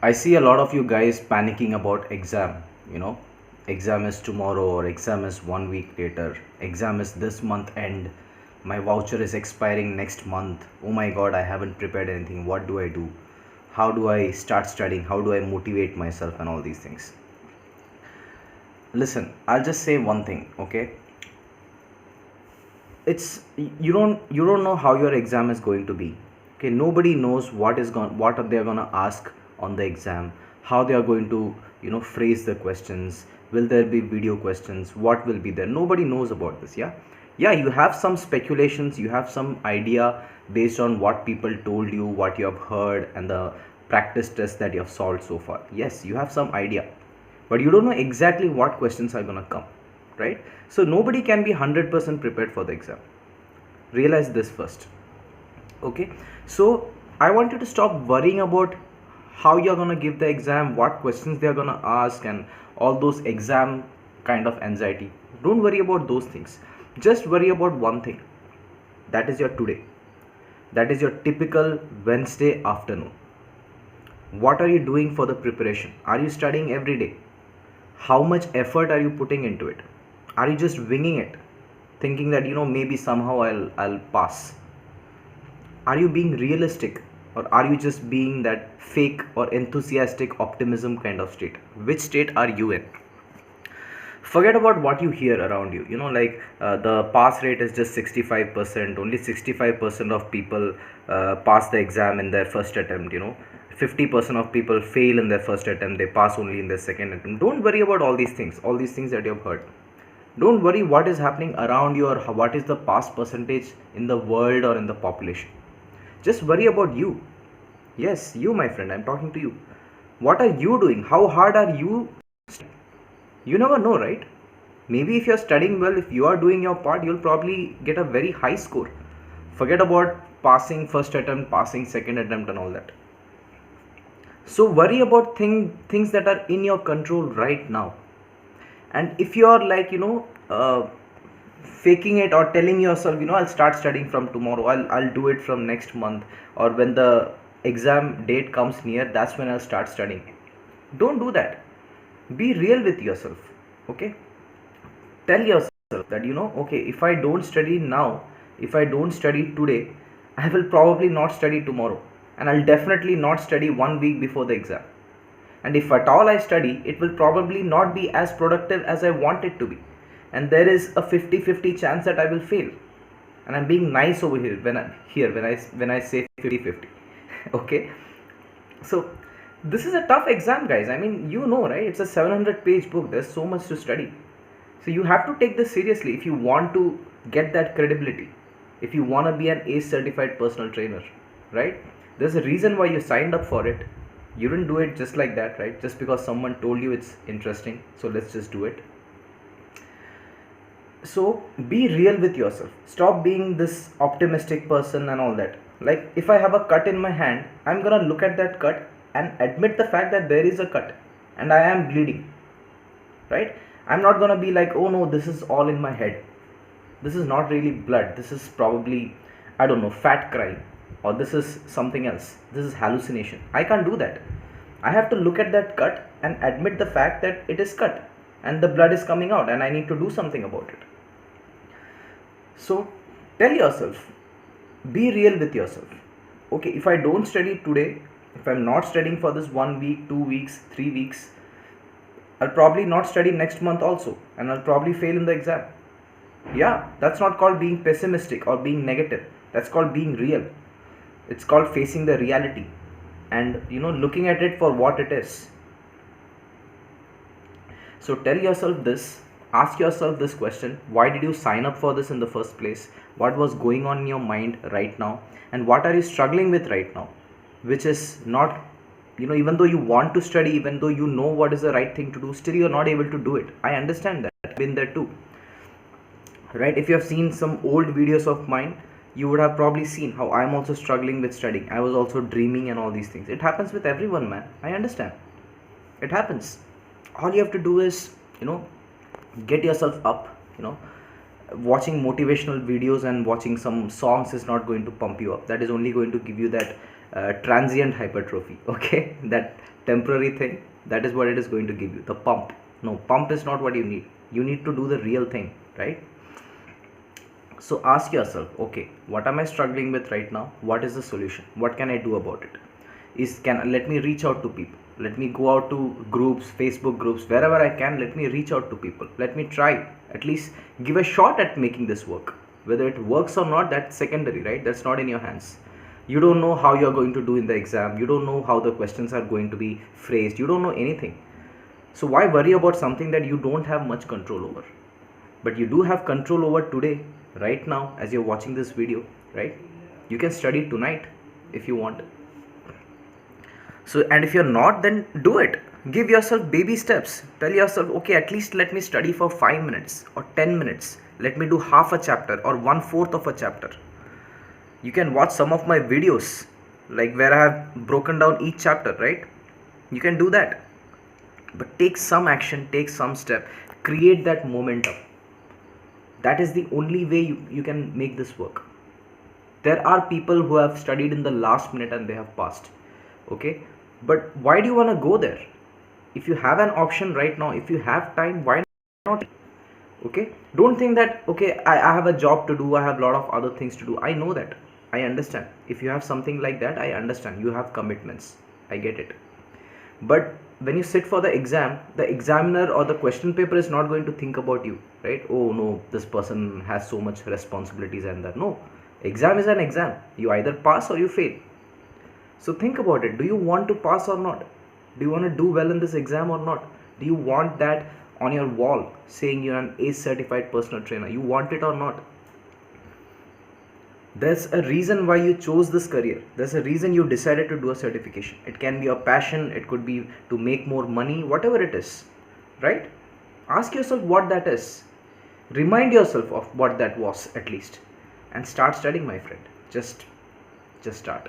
I see a lot of you guys panicking about exam, you know, exam is tomorrow or exam is 1 week later, exam is this month end, my voucher is expiring next month. Oh my god, I haven't prepared anything. What do I do? How do I start studying? How do I motivate myself and all these things? Listen, I'll just say one thing, okay? It's you don't know how your exam is going to be. Okay, nobody knows what are they going to ask on the exam, how they are going to phrase the questions. Will there be video questions? What will be there? Nobody knows about this. Yeah, you have some speculations, you have some idea based on what people told you, what you have heard, and the practice tests that you have solved so far. Yes, you have some idea, but you don't know exactly what questions are going to come, right? So nobody can be 100% prepared for the exam. Realize this first. Okay, so I want you to stop worrying about how you're going to give the exam, what questions they're going to ask, and all those exam kind of anxiety. Don't worry about those things. Just worry about one thing. That is your today. That is your typical Wednesday afternoon. What are you doing for the preparation? Are you studying every day? How much effort are you putting into it? Are you just winging it, thinking that maybe somehow I'll pass? Are you being realistic, or are you just being that fake or enthusiastic optimism kind of state? Which state are you in? Forget about what you hear around you. The pass rate is just 65%. Only 65% of people pass the exam in their first attempt. 50% of people fail in their first attempt, they pass only in their second attempt. Don't worry about all these things that you have heard. Don't worry what is happening around you, or what is the pass percentage in the world or in the population. Just worry about you. Yes, you, my friend, I'm talking to you. What are you doing? How hard are you? You never know, right? Maybe if you're studying well, if you are doing your part, you'll probably get a very high score. Forget about passing first attempt, passing second attempt, and all that. So worry about things that are in your control right now. And if you are like faking it, or telling yourself, I'll start studying from tomorrow, I'll do it from next month, or when the exam date comes near, that's when I'll start studying. Don't do that. Be real with yourself. Okay, tell yourself that okay, if I don't study now, if I don't study today, I will probably not study tomorrow, and I'll definitely not study 1 week before the exam. And if at all I study, it will probably not be as productive as I want it to be, and there is a 50-50 chance that I will fail. And I'm being nice over here when I say 50-50. Okay, so this is a tough exam, guys. I mean, right? It's a 700-page book. There's so much to study. So you have to take this seriously if you want to get that credibility, if you want to be an ACE certified personal trainer, right? There's a reason why you signed up for it. You didn't do it just like that, right? Just because someone told you it's interesting, so let's just do it. So be real with yourself. Stop being this optimistic person and all that. Like, if I have a cut in my hand, I'm gonna look at that cut and admit the fact that there is a cut and I am bleeding, right? I'm not gonna be like, oh no, this is all in my head, this is not really blood, this is probably, I don't know, fat crying, or this is something else, this is hallucination. I can't do that. I have to look at that cut and admit the fact that it is cut and the blood is coming out, and I need to do something about it. So tell yourself, be real with yourself. Okay, if I don't study today, if I'm not studying for this 1 week, 2 weeks, 3 weeks, I'll probably not study next month also, and I'll probably fail in the exam. Yeah, that's not called being pessimistic or being negative. That's called being real. It's called facing the reality and looking at it for what it is. So tell yourself this, ask yourself this question: why did you sign up for this in the first place? What was going on in your mind right now, and what are you struggling with right now, which is not, even though you want to study, even though you know what is the right thing to do, still you're not able to do it. I understand that. I've been there too, right? If you have seen some old videos of mine, you would have probably seen how I'm also struggling with studying. I was also dreaming and all these things. It happens with everyone, man. I understand. It happens. All you have to do is, get yourself up. Watching motivational videos and watching some songs is not going to pump you up. That is only going to give you that transient hypertrophy. Okay, that temporary thing, that is what it is going to give you, the pump. No, pump is not what you need. You need to do the real thing, right? So ask yourself, okay, what am I struggling with right now? What is the solution? What can I do about it? Let me reach out to people. Let me go out to groups, Facebook groups, wherever I can. Let me reach out to people. Let me try, at least give a shot at making this work. Whether it works or not, that's secondary, right? That's not in your hands. You don't know how you're going to do in the exam. You don't know how the questions are going to be phrased. You don't know anything. So why worry about something that you don't have much control over? But you do have control over today, right now, as you're watching this video, right? You can study tonight if you want. So, and if you're not, then do it. Give yourself baby steps. Tell yourself, okay, at least let me study for 5 minutes or 10 minutes. Let me do half a chapter or 1/4 of a chapter. You can watch some of my videos, like where I have broken down each chapter, right? You can do that. But take some action, take some step, create that momentum. That is the only way you can make this work. There are people who have studied in the last minute and they have passed. Okay, but why do you want to go there? If you have an option right now, if you have time, why not? Okay, don't think that, okay, I have a job to do, I have a lot of other things to do. I know that, I understand. If you have something like that, I understand. You have commitments, I get it. But when you sit for the exam, the examiner or the question paper is not going to think about you, right? Oh no, this person has so much responsibilities and that. No, exam is an exam. You either pass or you fail. So think about it. Do you want to pass or not? Do you want to do well in this exam or not? Do you want that on your wall saying you're an ACE certified personal trainer? You want it or not? There's a reason why you chose this career. There's a reason you decided to do a certification. It can be a passion, it could be to make more money, whatever it is, right? Ask yourself what that is. Remind yourself of what that was, at least, and start studying, my friend. Just start.